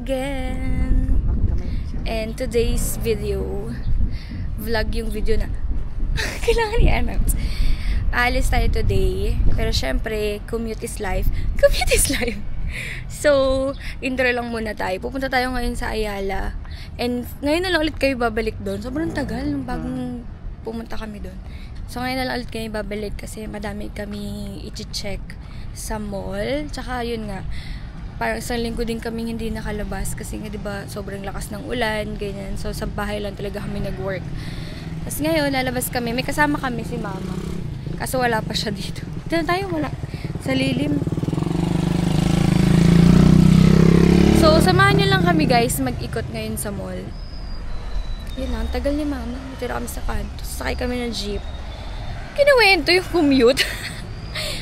again. And today's video, vlog yung video na kailangan i-announce. Alis tayo today. Pero syempre, commute is life. Commute is life. So, intro lang muna tayo. Pupunta tayo ngayon sa Ayala. And ngayon na lang ulit kayo babalik doon. Sobrang tagal nung bagong pumunta kami doon. So, ngayon na lang ulit kayo babalik kasi madami kami i-check sa mall. Tsaka yun nga, parang isang linggo din kami hindi nakalabas kasi nga diba sobrang lakas ng ulan, ganyan. So, sa bahay lang talaga kami nag-work. Tapos ngayon, lalabas kami. May kasama kami si mama. Kaso wala pa siya dito. Dito tayo, wala. Sa lilim. So, samahan niyo lang kami guys mag-ikot ngayon sa mall. Yun lang, tagal ni mama. Tira kami sa kanto. Sakay kami ng jeep. Kinuwento yung commute.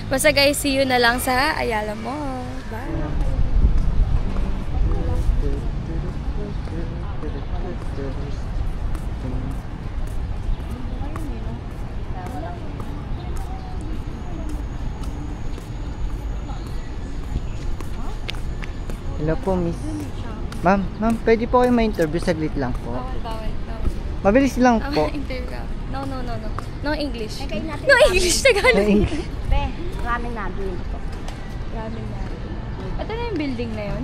Basta guys, see you na lang sa Ayala Mall. Bye! Hello po, miss. Ma'am, pwede po kayo ma-interview saglit lang po. Bawal. Mabilis lang po. Interview. No. No English. No English, Tagalog. Be, ramen na doon po. Ramen na. Ito na yung building na yun.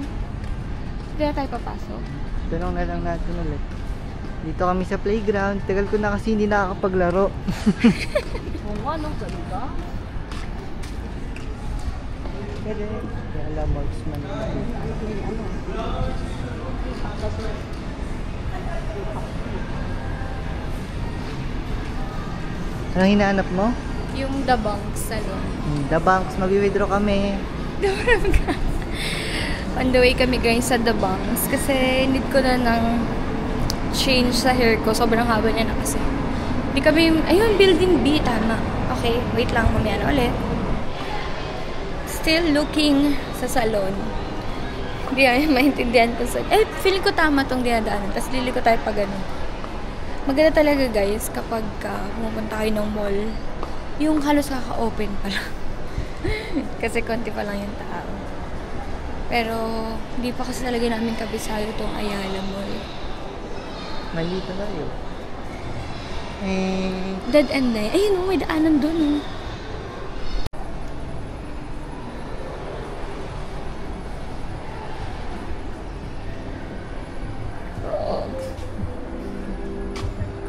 Hindi na tayo papasok. Tanong na lang natin ulit. Dito kami sa playground. Tagal ko na kasi hindi nakakapaglaro. Oo nga, no, ganda. Pwede. Ayala Marksman. Anong hinahanap mo? Yung The Banks, salon. The Banks. Mag-withdraw kami. On the way kami guys sa The Banks kasi need ko na ng change sa hair ko. Sobrang haba niya na kasi. Hindi kami, ayun, building B, tama. Okay, wait lang, mamaya na ulit. Still looking sa salon. Hindi namin maintindihan ko sa... feeling ko tama tong dinadaanan. Tapos liliko tayo pa ganun. Maganda talaga guys kapag pumunta kayo ng mall. Yung halos kaka-open pa lang. Kasi konti pa lang yung tao. Pero hindi pa kasi talaga namin kabisado itong Ayala Mall. Mali tayo. Dead end na eh. Ayun, may daanan dun.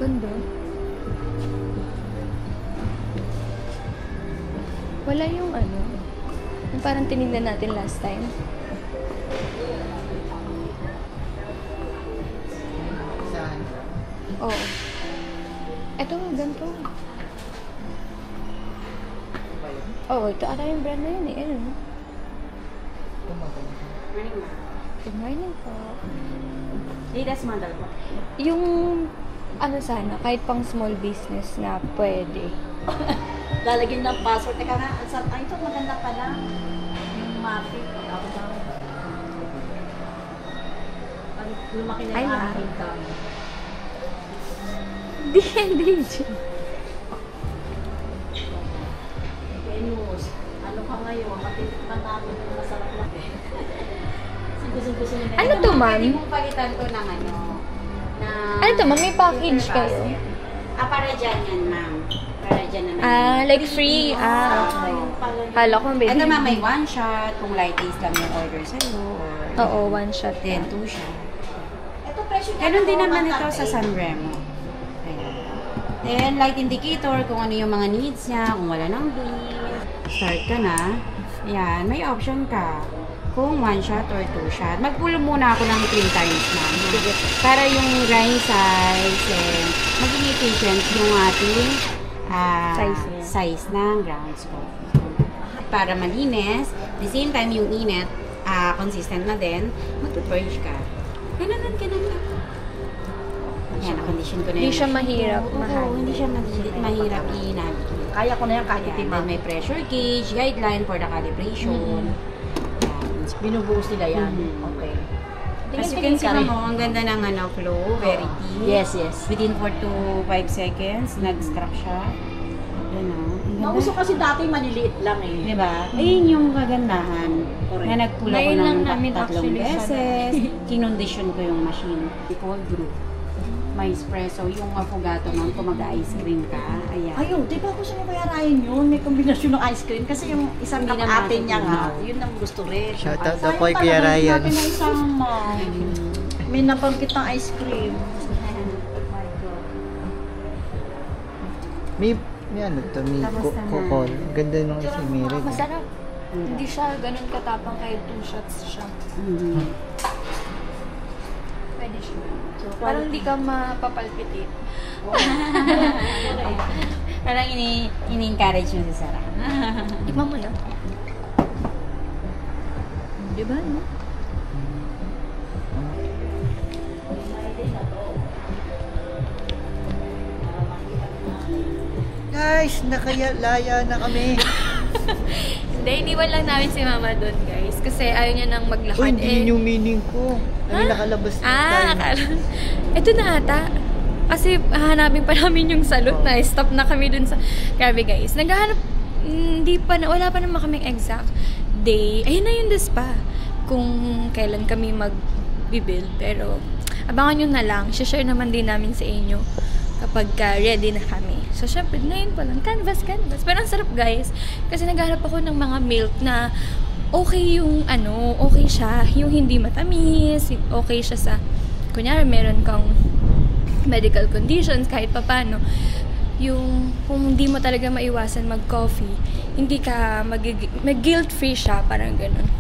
Ganda. Wala yung ano. Yung parang tinignan natin last time. Oo. Ito, ganito. Oo, ito ata yung brand na yun eh. Ano? Good morning po. Lidas mandal po. Yung ano sana, kahit pang small business na pwede. Lalagyan ng password. Teka nga, ay, ito maganda pala. Yung mapping. Lumaki na yung aking dami. DNDG. Venus, ano ka ngayon? Matitikman natin yung masarap lang eh. Gusto nila. Ano to, ma'am? Pwede mong palitan to ng ano? Ano to, ma'am? May package kayo? Para dyan yan, ma'am. Para dyan na like free. Okay. Hala ko, baby. Ito ma'am, may one shot. Kung light taste lang yung order sa'yo. Oo, one shot. Then, two shot. Ito, presyo niya. Ganun din naman ito sa Sanremo. Then, light indicator, kung ano yung mga needs niya, kung wala nang bill. Start ka na. Ayan, may option ka. Kung one shot or two shot. Magpulo muna ako ng 3 times na. Para yung grind size and maging efficient yung ating size ng grounds ko. Para malinis, at the same time yung init, consistent na din, mag-purge ka. Ganun lang. Yan, na-condition ko na yun. Hindi siya mahirap. Oo, hindi siya mahirap i-navigate. Kaya ko na yung kahit itima. May pressure gauge, guideline for the calibration. Binubuhos nila yan. Okay. As you can see mo, ang ganda ng flow, very deep. Yes. Within 4 to 5 seconds, nag-struck siya. Yan o. Ang Mauso kasi dati maliliit lang eh. Di ba? Ayun yung kagandahan. Correct. Na nagpulo ko Ngayon lang ng namin 3 actually beses. Kinondisyon ko yung machine. Cold brew. May espresso. Yung affogato naman kung mag-ice cream ka. Ayan. Ayun, di ba gusto niya bayarayin yun? May kombinasyon ng ice cream. Kasi yung isang Hindi kapate naman niya nga, matutunaw. yun ang gusto rin. Shout out Sayang na po kay pala, Kuya hindi Ryan. natin na isama. May nabanggit ng ice cream. May ano to, may Tapos na. kokol. Ganda nung isa Mary. Masarap. Hindi siya ganun katapang kahit 2 shots siya. Mhm. Pwede siya. Parang hindi ka mapapalpitit. Parang ini-encourage mo si Sarah. Tikman mo lang. Di ba, no? Guys, nakalaya na kami. Hindi, iniwan lang namin si Mama doon, guys. Kasi ayaw niya nang maglakad. Uy, hindi yun yung meaning ko. Kami nakalabas na tayo. akala. Ito na ata. Kasi hahanapin pa namin yung salon na. Stop na kami dun sa... Grabe, guys. Naghahanap... Wala pa naman kaming exact day. Ayun na yung spa. Kung kailan kami mag-build. Pero, abangan nyo na lang. Share naman din namin sa inyo kapag ready na kami. So, syempre, ngayon pa lang, canvas. Pero ang sarap, guys. Kasi naghahanap ako ng mga milk na okay yung, okay siya. Yung hindi matamis. Okay siya sa, kunyari, meron kang medical conditions, kahit papano. Yung, kung hindi mo talaga maiwasan mag-coffee, hindi ka mag-guilt-free siya, parang ganun.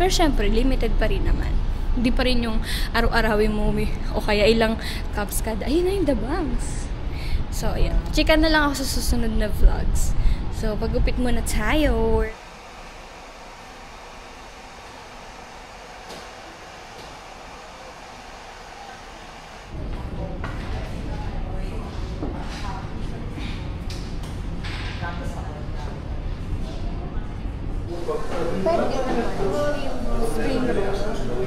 Pero syempre, limited pa rin naman. Hindi pa rin yung araw-arawin mo o kaya ilang cups kada. Ayun na yung the bangs. So, ayan. Chika na lang ako sa susunod na vlogs. So, pagupit muna tayo.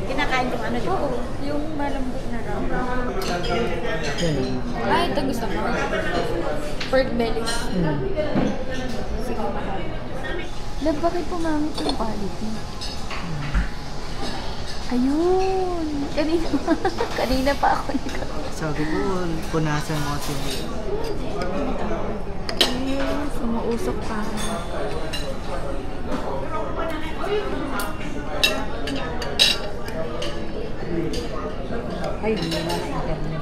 Kinakain yung ano, di ba? Oo, yung malambot na ramen. Yan. Ay, ito gusto mo. Pork belly. Sige, mahal. Lab, bakit pumangit yung quality? Ayun! Kanina pa ako nito. Sabi ko, punasan mo kasi. Yes, umuusok pa. Ay, hindi na internet.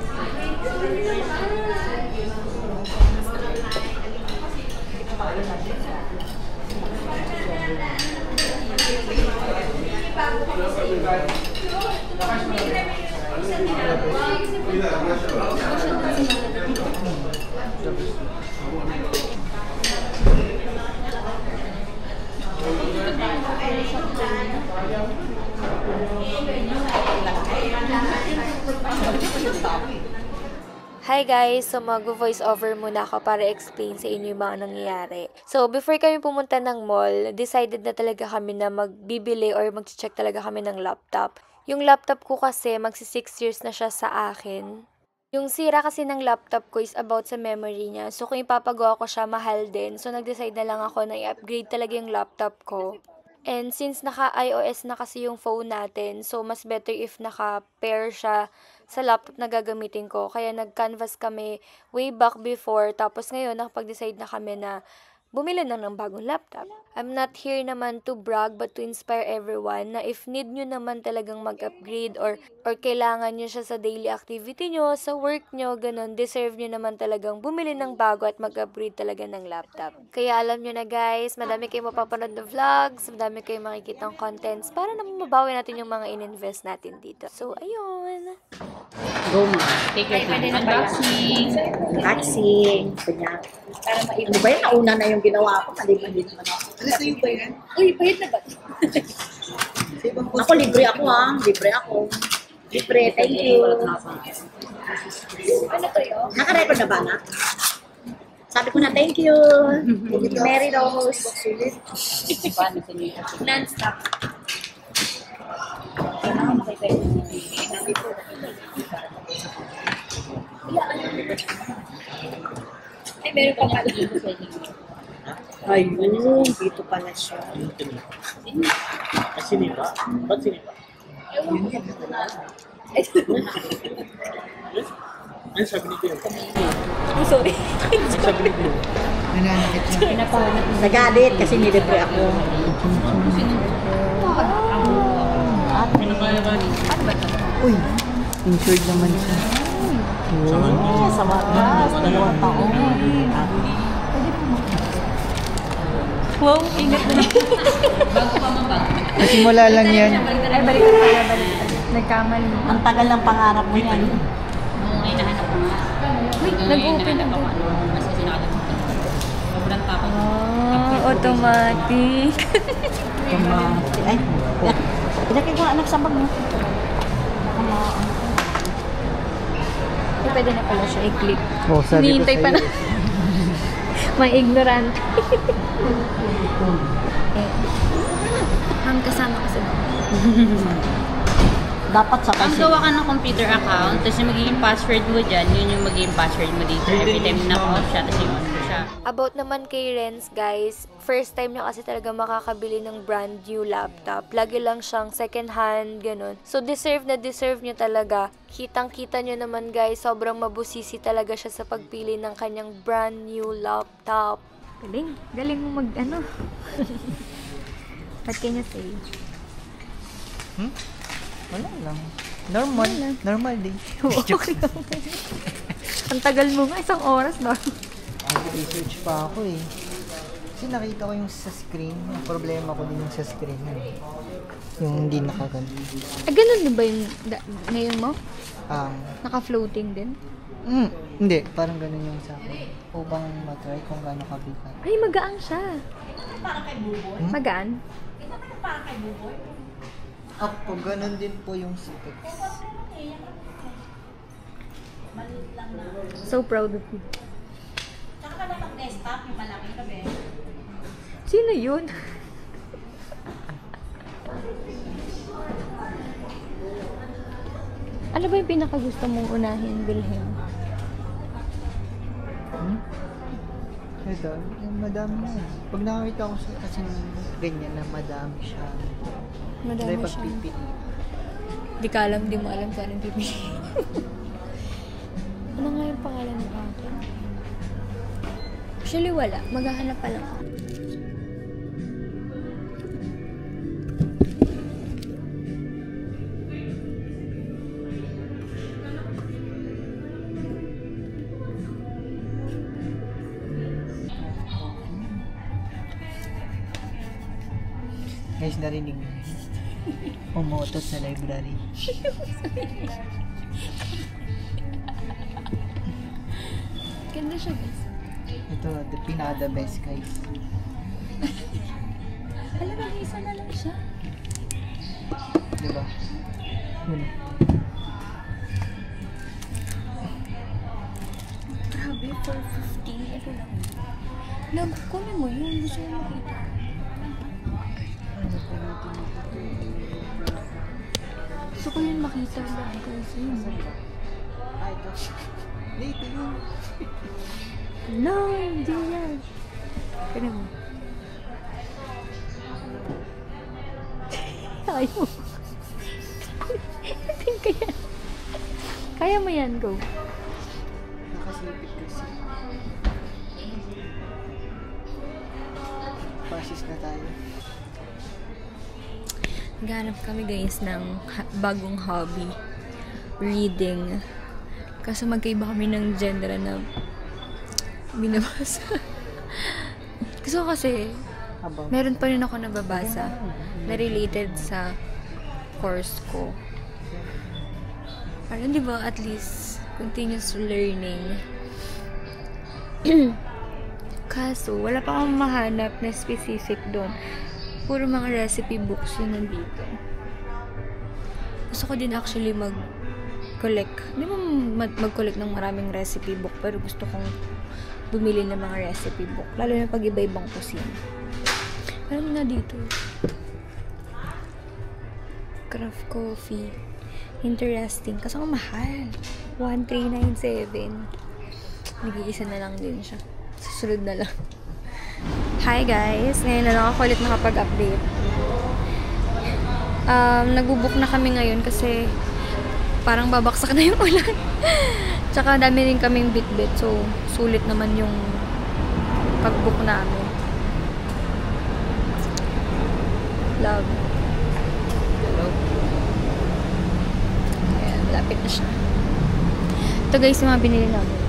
Hi guys! So mag-voice over muna ako para explain sa inyo yung mga nangyayari. So before kami pumunta ng mall, decided na talaga kami na magbibili or mag-check talaga kami ng laptop. Yung laptop ko kasi magsi 6 years na siya sa akin. Yung sira kasi ng laptop ko is about sa memory niya. So kung ipapagawa ko siya, mahal din. So nag-decide na lang ako na i-upgrade talaga yung laptop ko. And since naka-iOS na kasi yung phone natin, so mas better if naka-pair siya sa laptop na gagamitin ko. Kaya nag-canvas kami way back before. Tapos ngayon, nakapag-decide na kami na bumili na ng bagong laptop. I'm not here naman to brag but to inspire everyone na if need nyo naman talagang mag-upgrade or kailangan nyo siya sa daily activity nyo, sa work nyo, ganun, deserve nyo naman talagang bumili ng bago at mag-upgrade talaga ng laptop. Kaya alam nyo na guys, madami kayong mapapanood na vlogs, madami kayong makikitang contents para naman mabawi natin yung mga in-invest natin dito. So, ayun. Go ma. Take your time. Unboxing. Unboxing. Kanya. Ano ba yan? Nauna na yung ginawa ko. Maliban din naman ako. Alas na yung ba yan? Uy, bayad na ba? Ako, libre ako ha. Libre ako. Libre, thank you. Ano to yun? Naka-record na ba na? Sabi ko na thank you. Thank you, Mary Rose. Non-stop. Ay, meron pa pala. Ayun, dito pala siya. Sinipa? Ba't sinipa? Ano sabi ni Kuya? Sorry. Ano sabi ni Kuya? Nananakit siya. Nagalit kasi nilibre ako. Uy, insured naman siya. Sa wakas, 2 taon. Wow, ingat na. Nasimula lang yan. Ay, baliktad pala, baliktad. Nagkamali. Ang tagal ng pangarap mo yan. Uy, nag-open ako. Automatic. Ay, ilagay ko anak sa bag mo. Pwede na pala siya i-click. Oh, sabi ko Hinihintay pa na. sa'yo. May ignorant. Kasama ko sa Dapat sa Ang kasi. gawa ka ng computer account, tapos yung magiging password mo dyan, yun yung magiging password mo dito. Every time na off siya, tapos yung on mo siya. About naman kay Renz, guys, first time niya kasi talaga makakabili ng brand new laptop. Lagi lang siyang second hand, ganun. So, deserve niya talaga. Kitang-kita niyo naman, guys, sobrang mabusisi talaga siya sa pagpili ng kanyang brand new laptop. Galing. Galing mo mag-ano. What can you say? Wala lang. Normal. Normal din. Ang tagal mo nga, 1 oras na. Research pa ako eh. Kasi nakita ko yung sa screen. Yung problema ko din yung sa screen. Yung hindi nakagano. Ganun din ba yung ngayon mo? Naka-floating din? Hindi. Parang ganun yung sa akin. Upang matry kung gaano kabigat. Ay, magaan siya. Magaan? Ako, ganun din po yung specs. So proud of you. Sino yun? Ano ba yung pinakagusto mong unahin, bilhin? Ito, madami na. Pag nakakita ko siya kasi ganyan na madami siya. Madami siya. Pagpipili. Di ka alam, di mo alam kung anong pipili. Ano nga yung pangalan ng akin? Actually, wala. Maghahanap pa lang ako. Guys, narinig mo. Umutot sa library. Ganda siya, guys. Ito, the pinaka best, guys. Alam mo, isa na lang siya. Diba? Yun. Grabe, 450. Ito lang. Lab, kunin mo yun. Gusto mo makita. Gusto ko yun makita lang. Kasi yun. Ito. Dito yun. No, hindi yan. Kaya mo. Ayaw. Kaya. Kaya mo yan, go. Nakasipit kasi. Pasis na tayo. Naghanap kami guys ng bagong hobby. Reading. Kaso magkaiba kami ng genre na binabasa. Gusto ko kasi meron pa rin ako nababasa na related sa course ko. Parang di ba at least continuous learning. Kaso wala pa akong mahanap na specific doon. Puro mga recipe books yung nandito. Gusto ko din actually mag-collect. Hindi mo mag-collect ng maraming recipe book, pero gusto kong bumili ng mga recipe book. Lalo na pag iba-ibang kusina. Meron na dito. Craft coffee. Interesting. Kasi ang mahal. 1397. Nag-iisa na lang din siya. Susunod na lang. Hi guys! Ngayon na lang ako ulit nakapag-update. Nag-book na kami ngayon kasi parang babaksak na yung ulan. Tsaka dami rin kaming bit-bit. So, sulit naman yung pag-book namin. Love. Hello? Ayan, lapit na siya. Ito guys yung mga binili namin.